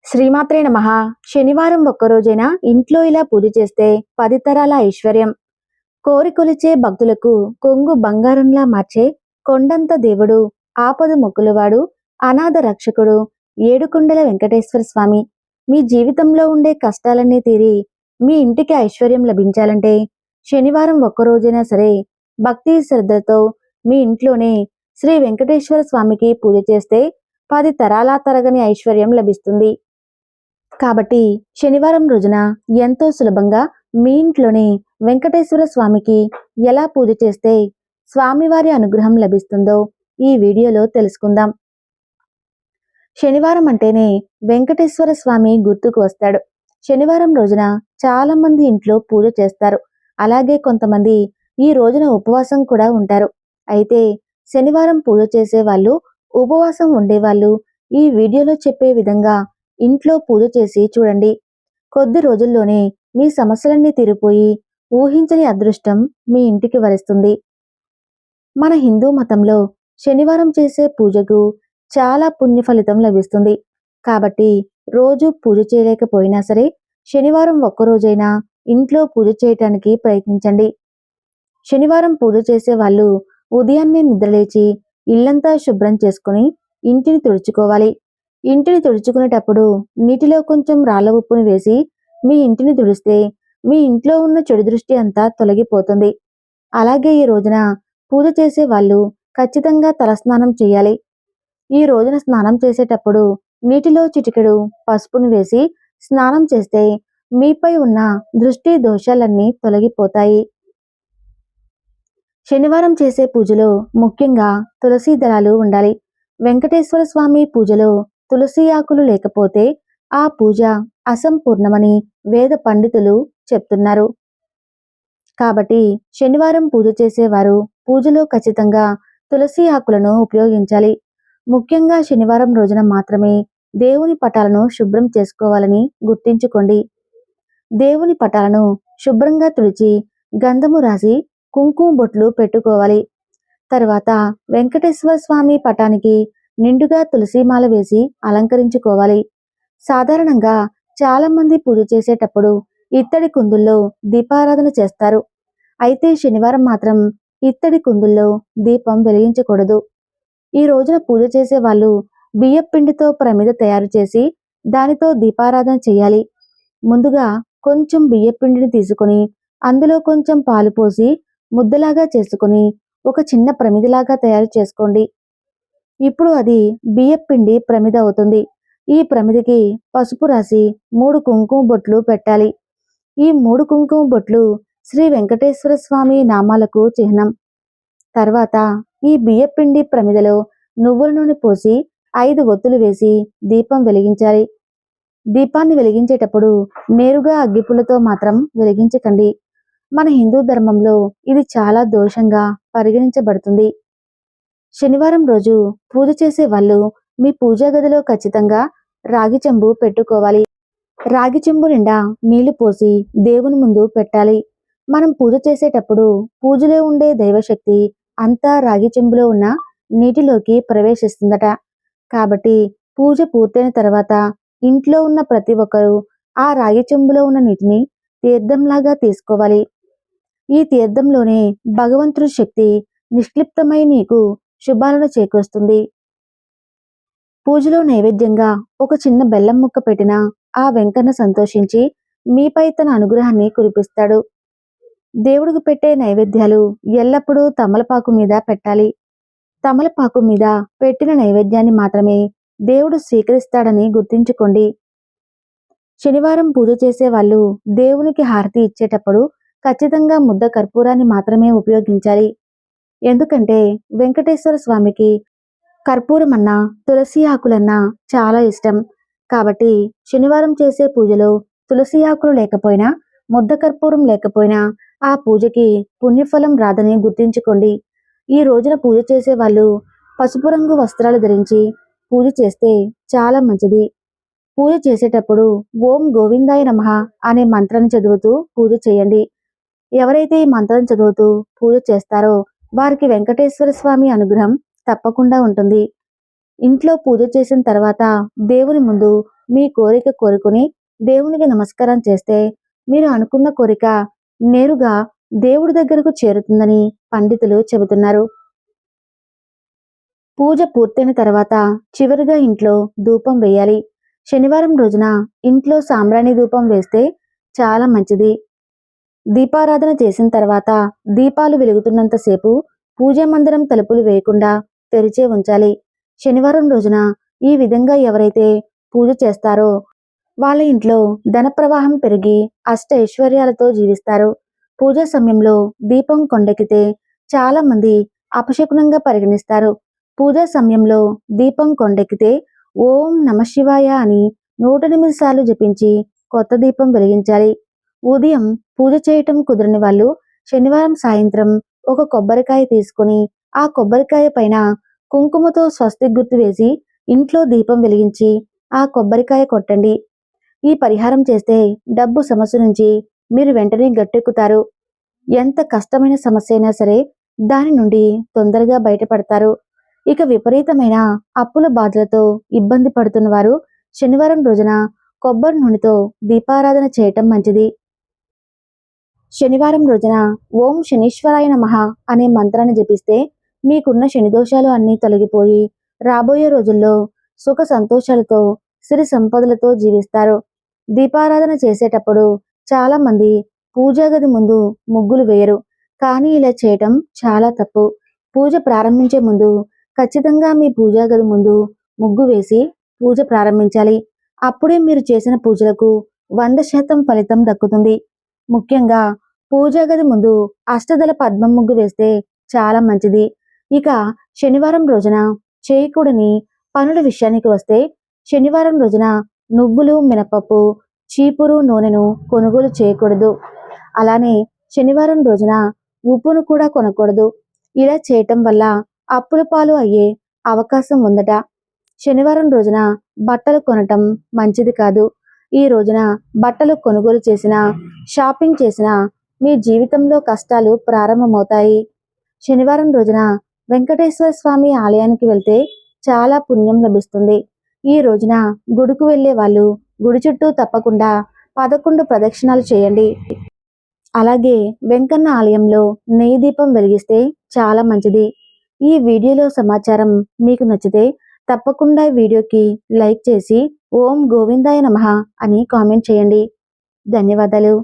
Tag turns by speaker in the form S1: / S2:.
S1: శ్రీమాత్రే నమః. శనివారం ఒక్కరోజైనా ఇంట్లో ఇలా పూజ చేస్తే 10 తరాల ఐశ్వర్యం. కోరి కొలిచే భక్తులకు కొంగు బంగారంలా మార్చే కొండంత దేవుడు, ఆపద మొక్కులవాడు, అనాథ రక్షకుడు, ఏడుకొండల వెంకటేశ్వర స్వామి. మీ జీవితంలో ఉండే కష్టాలన్నీ తీరి మీ ఇంటికి ఐశ్వర్యం లభించాలంటే శనివారం ఒక్కరోజైనా సరే భక్తి శ్రద్ధతో మీ ఇంట్లోనే శ్రీ వెంకటేశ్వర స్వామికి పూజ చేస్తే 10 తరాల తరగని ఐశ్వర్యం లభిస్తుంది. కాబట్టి శనివారం రోజున ఎంతో సులభంగా మీ ఇంట్లోనే వెంకటేశ్వర స్వామికి ఎలా పూజ చేస్తే స్వామివారి అనుగ్రహం లభిస్తుందో ఈ వీడియోలో తెలుసుకుందాం. శనివారం అంటేనే వెంకటేశ్వర స్వామి గుర్తుకు వస్తాడు. శనివారం రోజున చాలా మంది ఇంట్లో పూజ చేస్తారు. అలాగే కొంతమంది ఈ రోజున ఉపవాసం కూడా ఉంటారు. అయితే శనివారం పూజ చేసే వాళ్ళు, ఉపవాసం ఉండేవాళ్ళు ఈ వీడియోలో చెప్పే విధంగా ఇంట్లో పూజ చేసి చూడండి. కొద్ది రోజుల్లోనే మీ సమస్యలన్నీ తీరిపోయి ఊహించని అదృష్టం మీ ఇంటికి వరిస్తుంది. మన హిందూ మతంలో శనివారం చేసే పూజకు చాలా పుణ్య ఫలితం లభిస్తుంది. కాబట్టి రోజు పూజ చేయలేకపోయినా సరే శనివారం ఒక్కరోజైనా ఇంట్లో పూజ చేయటానికి ప్రయత్నించండి. శనివారం పూజ చేసే వాళ్ళు ఉదయాన్నే నిద్రలేచి ఇల్లంతా శుభ్రం చేసుకుని ఇంటిని తుడుచుకోవాలి. ఇంటిని తుడుచుకునేటప్పుడు నీటిలో కొంచెం రాళ్ళ ఉప్పుని వేసి మీ ఇంటిని తుడిస్తే మీ ఇంట్లో ఉన్న చెడు దృష్టి అంతా తొలగిపోతుంది. అలాగే ఈ రోజున పూజ చేసే వాళ్ళు ఖచ్చితంగా తలస్నానం చేయాలి. ఈ రోజున స్నానం చేసేటప్పుడు నీటిలో చిటికెడు పసుపును వేసి స్నానం చేస్తే మీపై ఉన్న దృష్టి దోషాలన్నీ తొలగిపోతాయి. శనివారం చేసే పూజలో ముఖ్యంగా తులసి దళాలు ఉండాలి. వెంకటేశ్వర స్వామి పూజలో తులసి ఆకులు లేకపోతే ఆ పూజ అసంపూర్ణమని వేద పండితులు చెప్తున్నారు. కాబట్టి శనివారం పూజ చేసేవారు పూజలో ఖచ్చితంగా తులసి ఆకులను ఉపయోగించాలి. ముఖ్యంగా శనివారం రోజున మాత్రమే దేవుని పటాలను శుభ్రం చేసుకోవాలని గుర్తుంచుకోండి. దేవుని పటాలను శుభ్రంగా తుడిచి గంధము రాసి కుంకుమ బొట్లు పెట్టుకోవాలి. తర్వాత వెంకటేశ్వర స్వామి పటానికి నిండుగా తులసిమాల వేసి అలంకరించుకోవాలి. సాధారణంగా చాలా మంది పూజ చేసేటప్పుడు ఇత్తడి కుందుల్లో దీపారాధన చేస్తారు. అయితే శనివారం మాత్రం ఇత్తడి కుందుల్లో దీపం వెలిగించకూడదు. ఈ రోజున పూజ చేసే వాళ్ళు బియ్యం పిండితో ప్రమిద తయారు చేసి దానితో దీపారాధన చేయాలి. ముందుగా కొంచెం బియ్యం పిండిని తీసుకుని అందులో కొంచెం పాలు పోసి ముద్దలాగా చేసుకుని ఒక చిన్న ప్రమిదలాగా తయారు చేసుకోండి. ఇప్పుడు అది బియ్యం పిండి ప్రమిద అవుతుంది. ఈ ప్రమిదకి పసుపు రాసి 3 కుంకుమ బొట్లు పెట్టాలి. ఈ 3 కుంకుమ బొట్లు శ్రీ వెంకటేశ్వర స్వామి నామాలకు చిహ్నం. తర్వాత ఈ బియ్యం పిండి ప్రమిదలో నువ్వుల నూనె పోసి 5 ఒత్తులు వేసి దీపం వెలిగించాలి. దీపాన్ని వెలిగించేటప్పుడు నేరుగా అగ్గిపుల్లతో మాత్రం వెలిగించకండి. మన హిందూ ధర్మంలో ఇది చాలా దోషంగా పరిగణించబడుతుంది. శనివారం రోజు పూజ చేసే వాళ్ళు మీ పూజా గదిలో ఖచ్చితంగా రాగి చెంబు పెట్టుకోవాలి. రాగి చెంబు నిండా నీళ్లు పోసి దేవుని ముందు పెట్టాలి. మనం పూజ చేసేటప్పుడు పూజలో ఉండే దైవశక్తి అంతా రాగి చెంబులో ఉన్న నీటిలోకి ప్రవేశిస్తుందట. కాబట్టి పూజ పూర్తయిన తర్వాత ఇంట్లో ఉన్న ప్రతి ఒక్కరూ ఆ రాగి చెంబులో ఉన్న నీటిని తీర్థంలాగా తీసుకోవాలి. ఈ తీర్థంలోనే భగవంతుడి శక్తి నిష్క్లిప్తమై నీకు శుభాలను చేకూరుస్తుంది. పూజలో నైవేద్యంగా ఒక చిన్న బెల్లం ముక్క పెట్టినా ఆ వెంకన్న సంతోషించి మీపై తన అనుగ్రహాన్ని కురిపిస్తాడు. దేవుడికి పెట్టే నైవేద్యాలు ఎల్లప్పుడూ తమలపాకు మీద పెట్టాలి. తమలపాకు మీద పెట్టిన నైవేద్యాన్ని మాత్రమే దేవుడు స్వీకరిస్తాడని గుర్తుంచుకోండి. శనివారం పూజ చేసే వాళ్ళు దేవునికి హారతి ఇచ్చేటప్పుడు ఖచ్చితంగా ముద్ద కర్పూరాన్ని మాత్రమే ఉపయోగించాలి. ఎందుకంటే వెంకటేశ్వర స్వామికి కర్పూరం అన్నా తులసి ఆకులన్నా చాలా ఇష్టం. కాబట్టి శనివారం చేసే పూజలో తులసి ఆకులు లేకపోయినా, ముద్ద కర్పూరం లేకపోయినా ఆ పూజకి పుణ్యఫలం రాదని గుర్తుంచుకోండి. ఈ రోజున పూజ చేసే వాళ్ళు పసుపు రంగు వస్త్రాలు ధరించి పూజ చేస్తే చాలా మంచిది. పూజ చేసేటప్పుడు ఓం గోవిందాయ నమః అనే మంత్రాన్ని చదువుతూ పూజ చేయండి. ఎవరైతే ఈ మంత్రం చదువుతూ పూజ చేస్తారో వారికి వెంకటేశ్వర స్వామి అనుగ్రహం తప్పకుండా ఉంటుంది. ఇంట్లో పూజ చేసిన తర్వాత దేవుని ముందు మీ కోరిక కోరుకుని దేవునికి నమస్కారం చేస్తే మీరు అనుకున్న కోరిక నేరుగా దేవుడి దగ్గరకు చేరుతుందని పండితులు చెబుతున్నారు. పూజ పూర్తయిన తర్వాత చివరిగా ఇంట్లో ధూపం వేయాలి. శనివారం రోజున ఇంట్లో సాంబ్రాణి ధూపం వేస్తే చాలా మంచిది. దీపారాధన చేసిన తర్వాత దీపాలు వెలుగుతున్నంతసేపు పూజా మందిరం తలుపులు వేయకుండా తెరిచే ఉంచాలి. శనివారం రోజున ఈ విధంగా ఎవరైతే పూజ చేస్తారో వాళ్ళ ఇంట్లో ధన ప్రవాహం పెరిగి అష్ట ఐశ్వర్యాలతో జీవిస్తారు. పూజ సమయంలో దీపం కొండెక్కితే చాలా మంది అపశకునంగా పరిగణిస్తారు. పూజా సమయంలో దీపం కొండెక్కితే ఓం నమఃశివాయ అని 108 సార్లు జపించి కొత్త దీపం వెలిగించాలి. ఉదయం పూజ చేయటం కుదరని వాళ్ళు శనివారం సాయంత్రం ఒక కొబ్బరికాయ తీసుకుని ఆ కొబ్బరికాయ పైన కుంకుమతో స్వస్తిక్ గుర్తు వేసి ఇంట్లో దీపం వెలిగించి ఆ కొబ్బరికాయ కొట్టండి. ఈ పరిహారం చేస్తే డబ్బు సమస్య నుంచి మీరు వెంటనే గట్టెక్కుతారు. ఎంత కష్టమైన సమస్య అయినా సరే దాని నుండి తొందరగా బయటపడతారు. ఇక విపరీతమైన అప్పుల బాధలతో ఇబ్బంది పడుతున్న వారు శనివారం రోజున కొబ్బరి నూనెతో దీపారాధన చేయటం మంచిది. శనివారం రోజున ఓం శనీశ్వరాయ నమః అనే మంత్రాన్ని జపిస్తే మీకున్న శని దోషాలు అన్నీ తొలగిపోయి రాబోయే రోజుల్లో సుఖ సంతోషాలతో సిరి సంపదలతో జీవిస్తారు. దీపారాధన చేసేటప్పుడు చాలా మంది పూజా గది ముందు ముగ్గులు వేయరు. కానీ ఇలా చేయటం చాలా తప్పు. పూజ ప్రారంభించే ముందు ఖచ్చితంగా మీ పూజా గది ముందు ముగ్గు వేసి పూజ ప్రారంభించాలి. అప్పుడే మీరు చేసిన పూజలకు 100% ఫలితం దక్కుతుంది. ముఖ్యంగా పూజా గది ముందు అష్టదళ పద్మం ముగ్గు వేస్తే చాలా మంచిది. ఇక శనివారం రోజున చేయకూడని పనుల విషయానికి వస్తే శనివారం రోజున నువ్వులు, మినపప్పు, చీపురు, నూనెను కొనుగోలు చేయకూడదు. అలానే శనివారం రోజున ఉప్పును కూడా కొనకూడదు. ఇలా చేయటం వల్ల అప్పుల పాలు అయ్యే అవకాశం ఉందట. శనివారం రోజున బట్టలు కొనటం మంచిది కాదు. ఈ రోజున బట్టలు కొనుగోలు చేసినా షాపింగ్ చేసినా మీ జీవితంలో కష్టాలు ప్రారంభమవుతాయి. శనివారం రోజున వెంకటేశ్వర స్వామి ఆలయానికి వెళ్తే చాలా పుణ్యం లభిస్తుంది. ఈ రోజున గుడికి వెళ్లే వాళ్ళు గుడి చుట్టూ తప్పకుండా 11 ప్రదక్షిణాలు చేయండి. అలాగే వెంకన్న ఆలయంలో నెయ్యి దీపం వెలిగిస్తే చాలా మంచిది. ఈ వీడియోలో సమాచారం మీకు నచ్చితే తప్పకుండా వీడియోకి లైక్ చేసి ఓం గోవిందాయ నమః అని కామెంట్ చేయండి. ధన్యవాదాలు.